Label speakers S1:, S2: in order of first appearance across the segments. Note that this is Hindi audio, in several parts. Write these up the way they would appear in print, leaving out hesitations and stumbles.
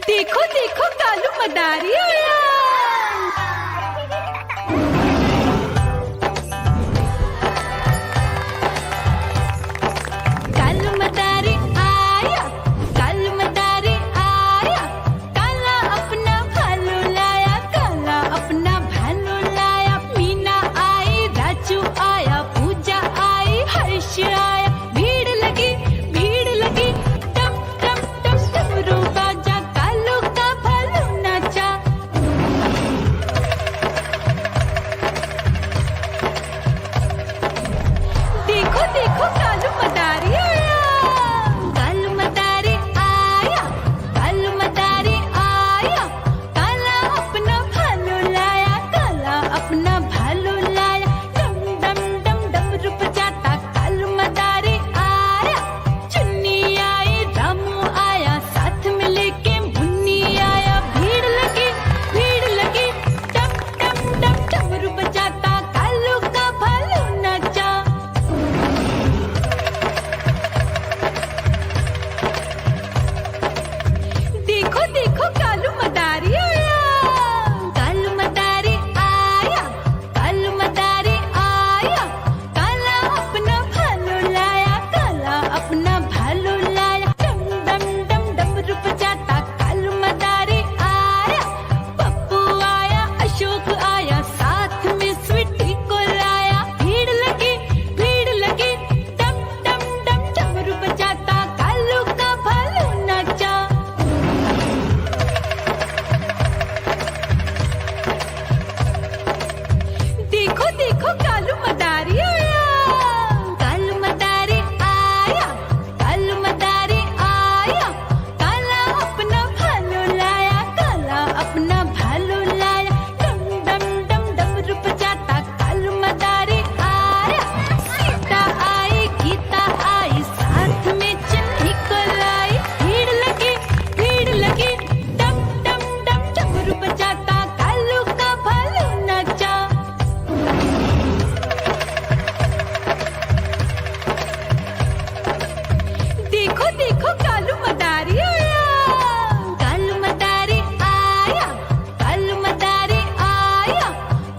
S1: देखो देखो कालू मदारी आया। कालू मदारी आया, कालू मदारी आया, काला अपना भालू लाया, काला अपना भालू लाया। मीना आई, राजू आया, पूजा आई, हर्ष आया। भीड़ लगी टम टम टम डमरू बाजा, कालू का भालू नाचा। देखो देखो कालू मदारी आया, कालू मदारी आया, कालू मदारी आया, काला अपना भालू लाया, काला अपना भालू लाया। डम डम डम डमरू बजाता कालू मदारी आया। चुन्नी आई, रामू आया, साथ में लेके मुन्नी आया। भीड़ लगी टम टम टम डमरू बजाता कालू का भालू नाचा। देखो देखो कालू मदारी आया, कालू मदारी आया, कालू मदारी आया, काला अपना भालू लाया, काला अपना भालू लाया। डम डम डम डमरू बजाता कालू मदारी आया। पप्पू आया, अशोक आया, साथ में स्वीटी को लाया। भीड़ लगी टम टम टम डमरू बजाता कालू का भालू नाचा। देखो देखो कालू मदारी आया, कालू मदारी आया, कालू मदारी आया, काला अपना भालू लाया, काला अपना भालू लाया। डम डम डम डमरू बजाता कालू मदारी आया। सीता आई, गीता आई, साथ में चन्नी को लाई। भीड़ लगी टम टम टम डमरू बजाता कालू का भालू नाचा। देखो देखो कालू मदारी आया, कालू मदारी आया, कालू मदारी आया,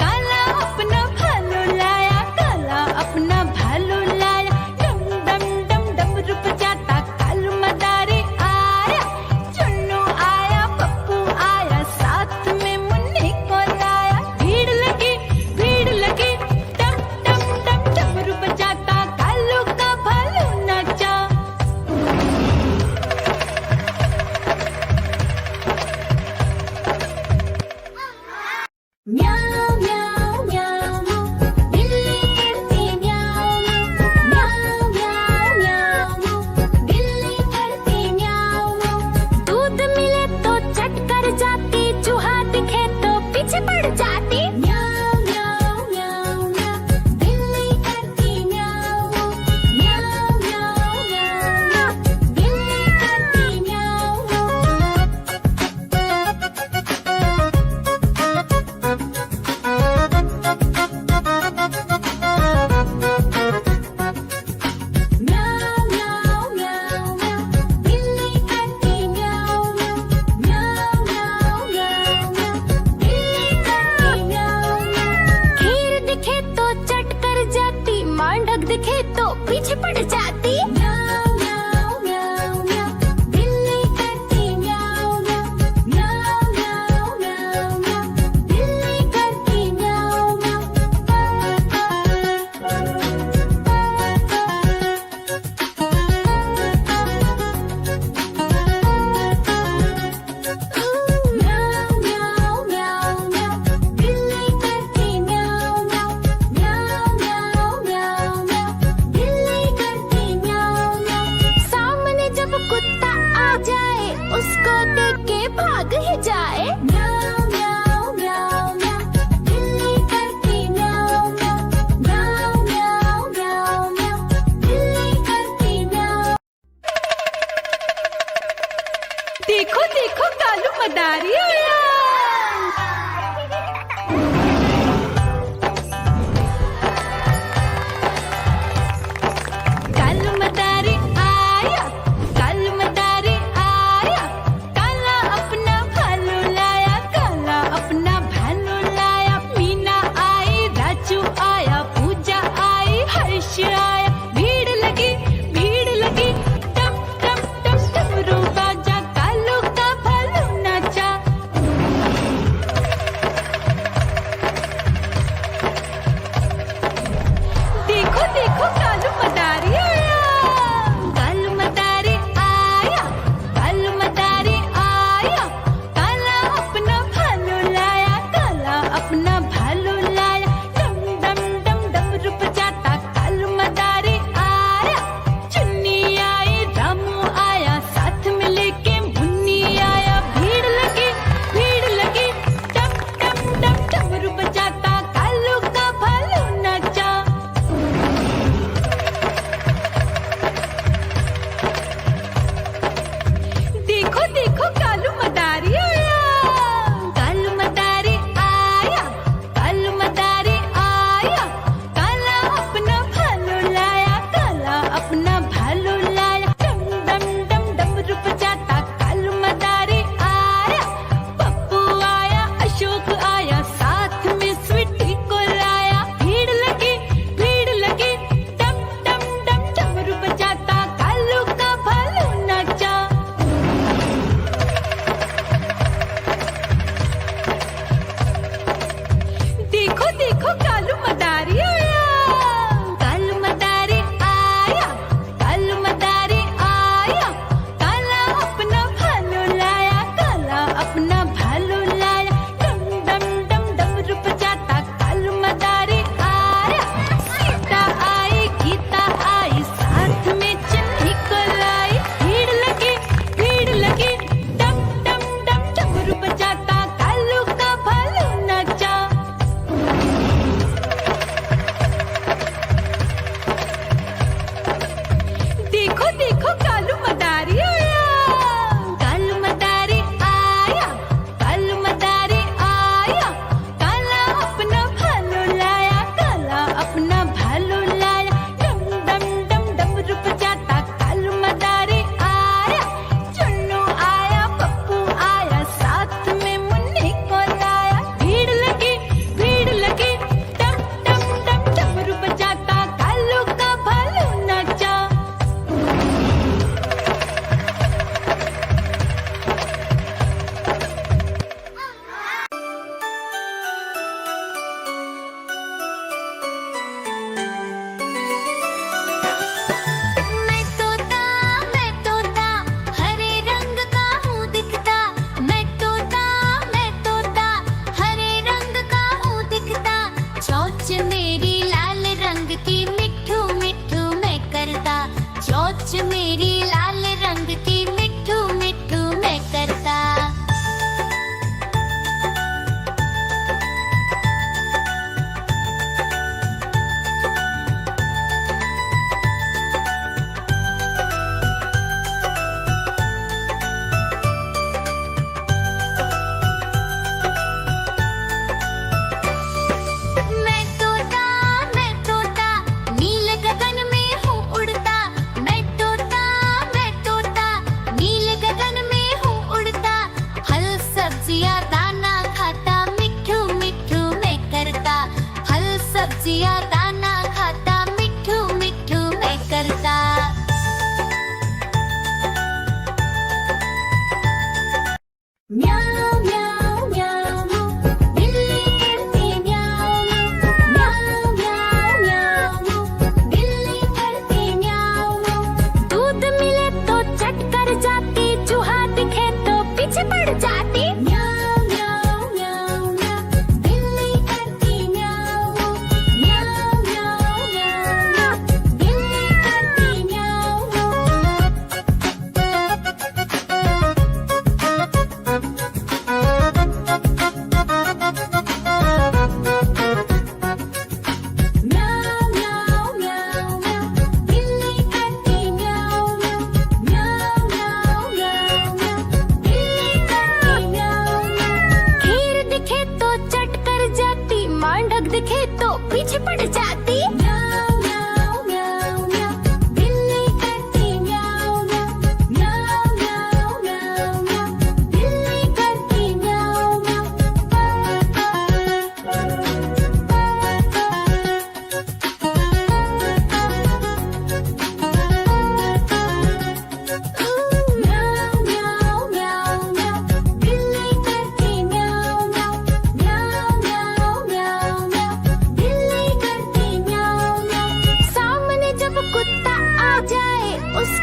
S1: काला अपना भालू लाया, काला अपना भालू लाया। डम डम डम डमरू बजाता कालू मदारी आया। चुन्नू आया, पप्पू आया, साथ में मुन्नी को लाया। भीड़ लगी टम टम टम डमरू बजाता कालू का भालू नाचा। म्याऊ म्याऊ म्याऊ, बिल्ली करती म्याऊ म्याऊ म्याऊ म्याऊ, बिल्ली करती म्याऊ। दूध मिले तो चट कर जाती, चूहा दिखे तो पीछे पड़ जाती। म्याऊ म्याऊ म्याऊ म्याऊ, बिल्ली करती म्याऊ म्याऊ म्याऊ म्याऊ, बिल्ली करती म्याऊ। म्याऊ म्याऊ म्याऊ म्याऊ, बिल्ली करती म्याऊ म्याऊ म्याऊ म्याऊ म्याऊ, बिल्ली करती म्याऊ म्याऊ। खीर दिखे तो चट कर जाती, मांडक दिखे तो पीछे पड़ जाती। म्याऊ म्याऊ म्याऊ म्याऊ, बिल्ली करती म्याऊ म्याऊ म्याऊ म्याऊ म्याऊ, बिल्ली करती म्याऊ म्याऊ म्याऊ म्याऊ म्याऊ, बिल्ली करती म्याऊ म्याऊ म्याऊ म्याऊ म्याऊ, बिल्ली करती म्याऊ म्याऊ। सामने जब कुत्ता आ जाए, उसको देख के भाग ही जाए। म्याऊ म्याऊ म्याऊ म्याऊ, बिल्ली करती म्याऊ म्याऊ म्याऊ म्याऊ म्याऊ, बिल्ली करती म्याऊ। देखो देखो कालू मदारी आया। कालू मदारी आया, कालू मदारी आया, काला अपना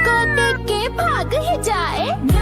S1: उसको देख के भाग ही जाए।